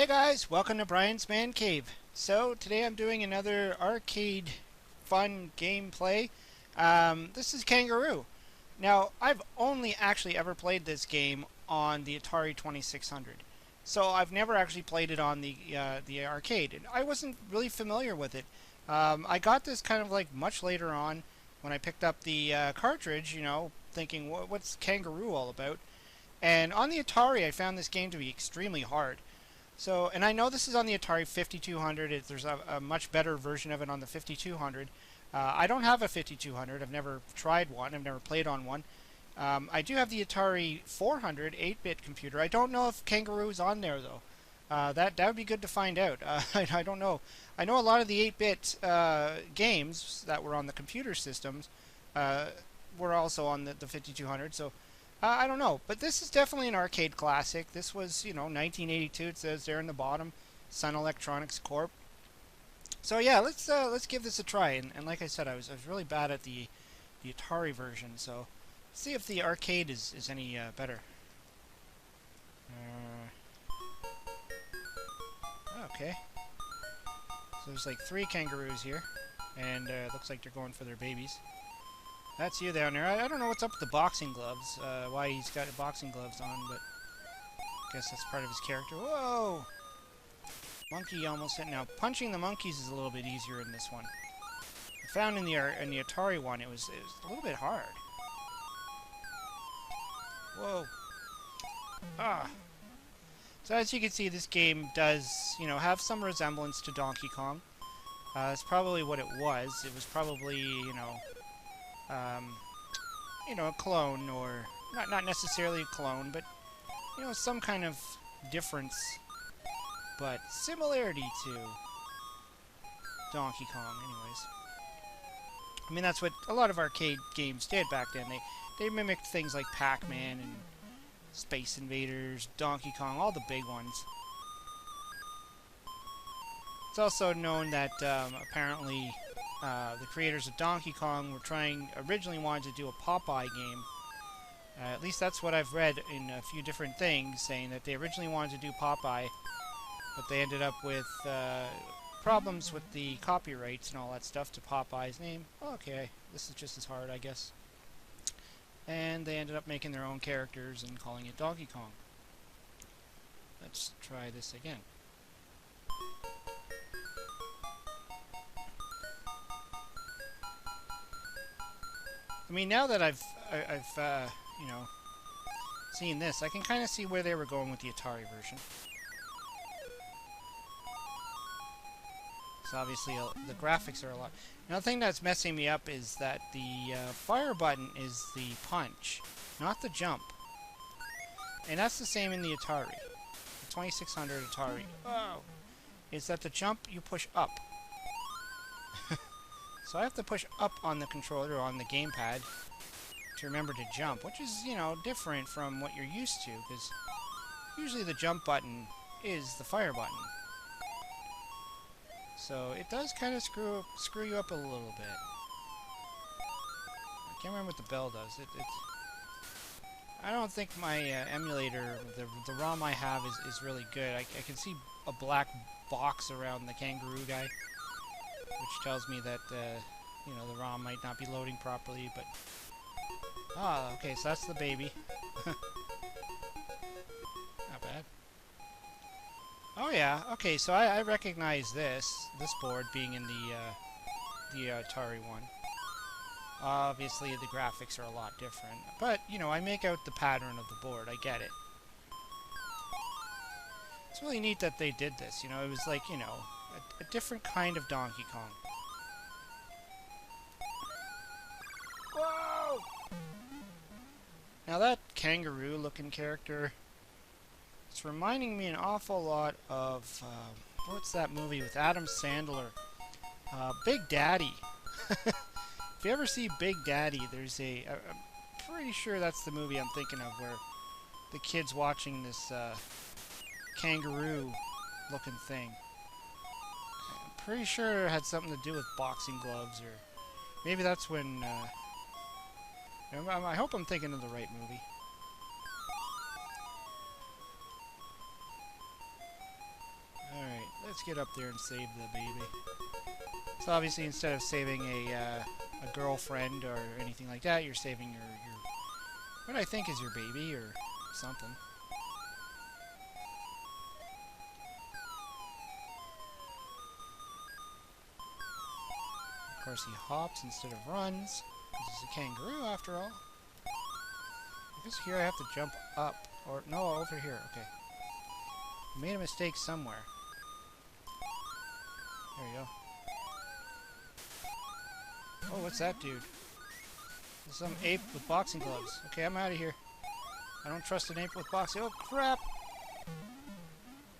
Hey guys, welcome to Brian's Man Cave. So today I'm doing another arcade fun gameplay. This is Kangaroo. Now I've only actually ever played this game on the Atari 2600, so I've never actually played it on the arcade, and I wasn't really familiar with it. I got this kind of like much later on when I picked up the cartridge, thinking what's Kangaroo all about. And on the Atari, I found this game to be extremely hard. So, and I know this is on the Atari 5200. There's a much better version of it on the 5200. I don't have a 5200. I've never tried one. I've never played on one. I do have the Atari 400 8-bit computer. I don't know if Kangaroo is on there though. That would be good to find out. I don't know. I know a lot of the 8-bit games that were on the computer systems were also on the 5200. So I don't know, but this is definitely an arcade classic. This was, 1982. It says there in the bottom, Sun Electronics Corp. So yeah, let's give this a try. And like I said, I was really bad at the Atari version. So let's see if the arcade is any better. Okay. So there's like 3 kangaroos here, and it looks like they're going for their babies. That's you down there. I don't know what's up with the boxing gloves, why he's got boxing gloves on, but I guess that's part of his character. Whoa! Monkey almost hit. Now, punching the monkeys is a little bit easier in this one. I found in the Atari one, it was a little bit hard. Whoa! Ah! So as you can see, this game does, have some resemblance to Donkey Kong. That's probably what it was. It was probably, a clone, or not necessarily a clone, but some kind of difference, but similarity to Donkey Kong, anyways. I mean, that's what a lot of arcade games did back then. They mimicked things like Pac-Man and Space Invaders, Donkey Kong, all the big ones. It's also known that apparently the creators of Donkey Kong originally wanted to do a Popeye game. At least that's what I've read in a few different things, saying that they originally wanted to do Popeye, but they ended up with problems with the copyrights and all that stuff to Popeye's name. Okay, this is just as hard, I guess. And they ended up making their own characters and calling it Donkey Kong. Let's try this again. I mean, now that I've seen this, I can kind of see where they were going with the Atari version. So obviously the graphics are a lot. Another thing that's messing me up is that the fire button is the punch, not the jump. And that's the same in the Atari. The 2600 Atari. Oh! Is that the jump you push up. So I have to push up on the controller, or on the gamepad, to remember to jump, which is, different from what you're used to, because usually the jump button is the fire button. So it does kind of screw you up a little bit. I can't remember what the bell does. I don't think my emulator, the ROM I have, is really good. I can see a black box around the kangaroo guy, which tells me that, the ROM might not be loading properly, but... Ah, okay, so that's the baby. Not bad. Oh yeah, okay, so I recognize this board being in the Atari one. Obviously, the graphics are a lot different, but, I make out the pattern of the board, I get it. It's really neat that they did this, it was like, a different kind of Donkey Kong. Whoa! Now that kangaroo-looking character, it's reminding me an awful lot of, what's that movie with Adam Sandler? Big Daddy. If you ever see Big Daddy, there's I'm pretty sure that's the movie I'm thinking of, where the kid's watching this kangaroo-looking thing. I'm pretty sure it had something to do with boxing gloves, or maybe that's when... I hope I'm thinking of the right movie. let's get up there and save the baby. So obviously, instead of saving a girlfriend or anything like that, you're saving your what I think is your baby or something. Of course, he hops instead of runs, because he's a kangaroo after all. I guess here I have to jump up, or no, over here. Okay. I made a mistake somewhere. There you go. Oh, what's that dude? There's some ape with boxing gloves. Okay, I'm out of here. I don't trust an ape with boxing. Oh, crap!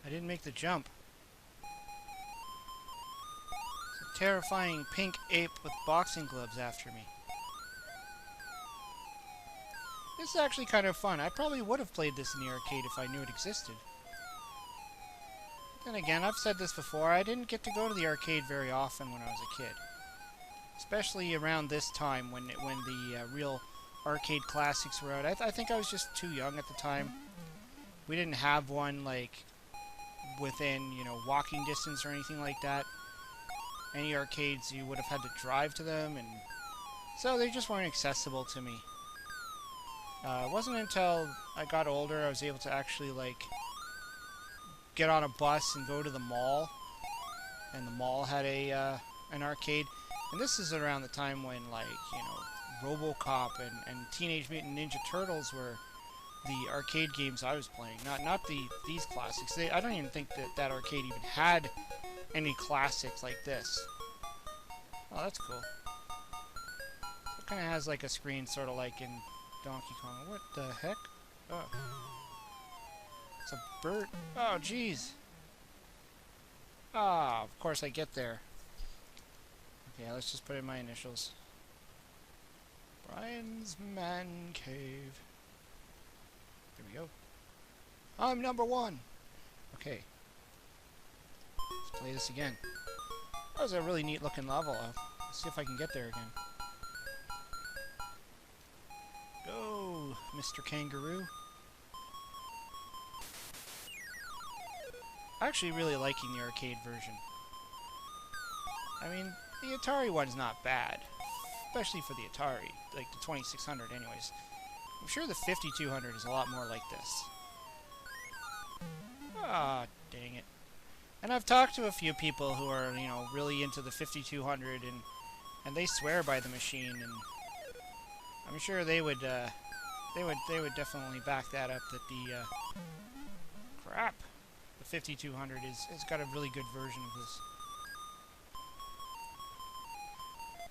I didn't make the jump. It's a terrifying pink ape with boxing gloves after me. This is actually kind of fun. I probably would have played this in the arcade if I knew it existed. Then again, I've said this before, I didn't get to go to the arcade very often when I was a kid. Especially around this time when the real arcade classics were out. I think I was just too young at the time. We didn't have one like within, you know, walking distance or anything like that. Any arcades, you would have had to drive to them, and so they just weren't accessible to me. It wasn't until I got older I was able to actually like get on a bus and go to the mall, and the mall had an arcade. And this is around the time when, like, you know, RoboCop and Teenage Mutant Ninja Turtles were the arcade games I was playing. Not these classics. I don't even think that arcade even had any classics like this. Oh, that's cool. It kind of has like a screen, sort of like in Donkey Kong. What the heck? Oh. It's a bird. Oh, jeez. Ah, of course I get there. Okay, let's just put in my initials. Brian's Man Cave. There we go. I'm number 1. Okay. Let's play this again. That was a really neat looking level. Let's see if I can get there again. Go, Mr. Kangaroo. I'm actually really liking the arcade version. I mean, the Atari one's not bad. Especially for the Atari, like the 2600 anyways. I'm sure the 5200 is a lot more like this. Ah, dang it. And I've talked to a few people who are, you know, really into the 5200, and they swear by the machine, and I'm sure they would definitely back that up, that the crap, the 5200 is got a really good version of this.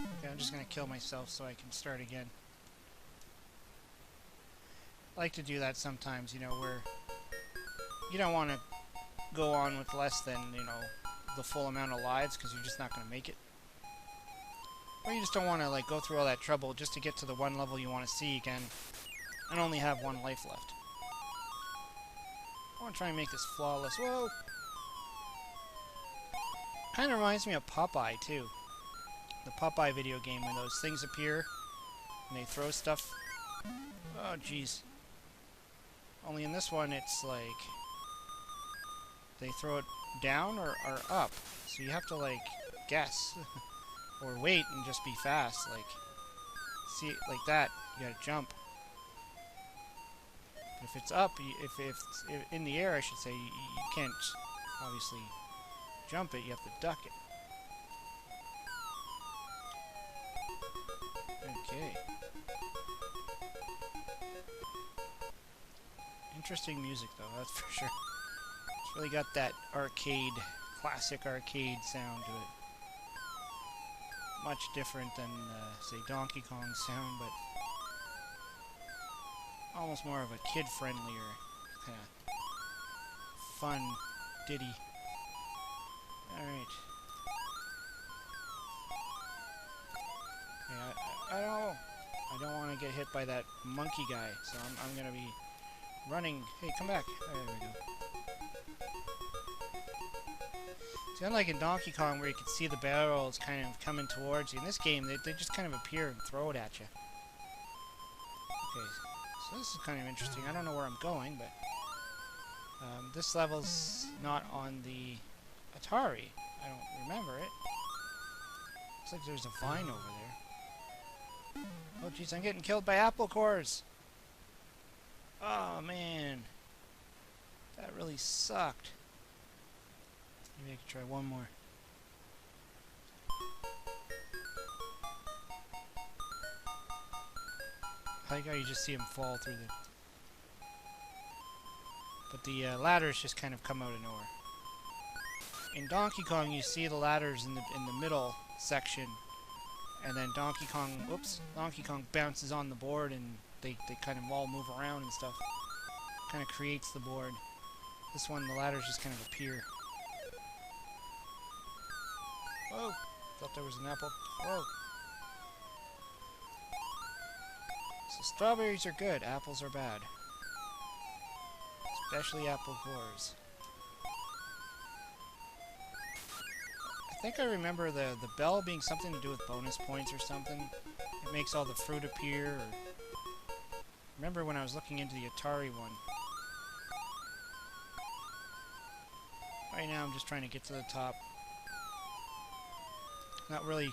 Okay, I'm just gonna kill myself so I can start again. I like to do that sometimes, you know, where you don't want to go on with less than, you know, the full amount of lives, because you're just not going to make it. Or you just don't want to, like, go through all that trouble just to get to the one level you want to see again and only have one life left. I want to try and make this flawless. Whoa! Kind of reminds me of Popeye, too. The Popeye video game, when those things appear and they throw stuff. Oh, jeez. Only in this one, it's like they throw it down or up. So you have to, like, guess. Or wait and just be fast. Like, see, like that, you gotta jump. But if it's up, if it's in the air, I should say, you can't obviously jump it, you have to duck it. Okay. Interesting music, though, that's for sure. It's really got that arcade, classic arcade sound to it. Much different than, say, Donkey Kong's sound, but almost more of a kid-friendlier, kind of fun ditty. Alright. Yeah, I don't want to get hit by that monkey guy, so I'm gonna be running. Hey, come back. There we go. See, unlike in Donkey Kong, where you can see the barrels kind of coming towards you, in this game, they just kind of appear and throw it at you. Okay, so this is kind of interesting. I don't know where I'm going, but this level's not on the Atari. I don't remember it. Looks like there's a vine over there. Oh jeez, I'm getting killed by apple cores. Oh man. That really sucked. Maybe I could try one more. I like how you just see him fall through the... But the ladders just kind of come out of nowhere. In Donkey Kong, you see the ladders in the middle section, and then Donkey Kong bounces on the board, and they kind of all move around and stuff. Kind of creates the board. This one, the ladders just kind of appear. Whoa! Thought there was an apple. Whoa! So strawberries are good, apples are bad. Especially apple cores. I think I remember the bell being something to do with bonus points or something. It makes all the fruit appear. Or... Remember when I was looking into the Atari one. Right now I'm just trying to get to the top. Not really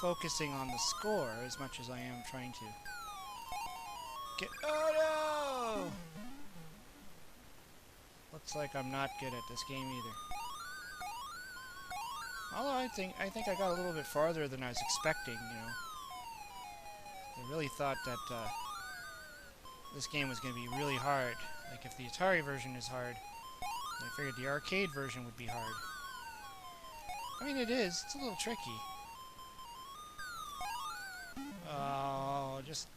focusing on the score as much as I am trying to get... Oh no! Looks like I'm not good at this game either. Although I think I got a little bit farther than I was expecting, you know. I really thought that this game was going to be really hard. Like if the Atari version is hard, I figured the arcade version would be hard. I mean, it is. It's a little tricky. Oh, just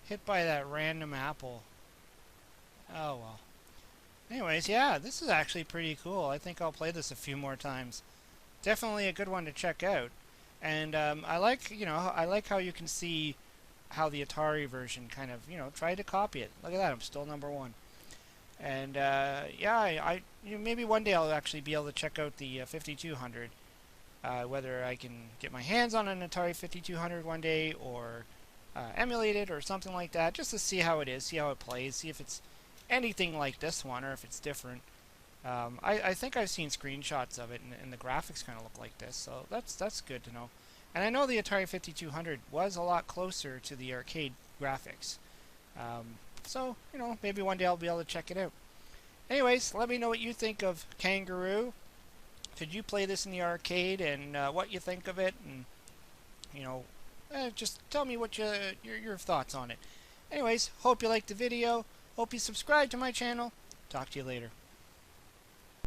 hit by that random apple. Oh well. Anyways, yeah, this is actually pretty cool. I think I'll play this a few more times. Definitely a good one to check out. And I like, you know, I like how you can see how the Atari version kind of, you know, tried to copy it. Look at that, I'm still #1. And yeah, you know, maybe one day I'll actually be able to check out the 5200. Whether I can get my hands on an Atari 5200 one day or emulate it or something like that, just to see how it is, see how it plays, see if it's anything like this one or if it's different. I think I've seen screenshots of it, and the graphics kind of look like this, so that's good to know. And I know the Atari 5200 was a lot closer to the arcade graphics. So, you know, maybe one day I'll be able to check it out. Anyways, let me know what you think of Kangaroo. Did you play this in the arcade, and what you think of it, and, you know, just tell me what your thoughts on it. Anyways, hope you liked the video. Hope you subscribe to my channel. Talk to you later.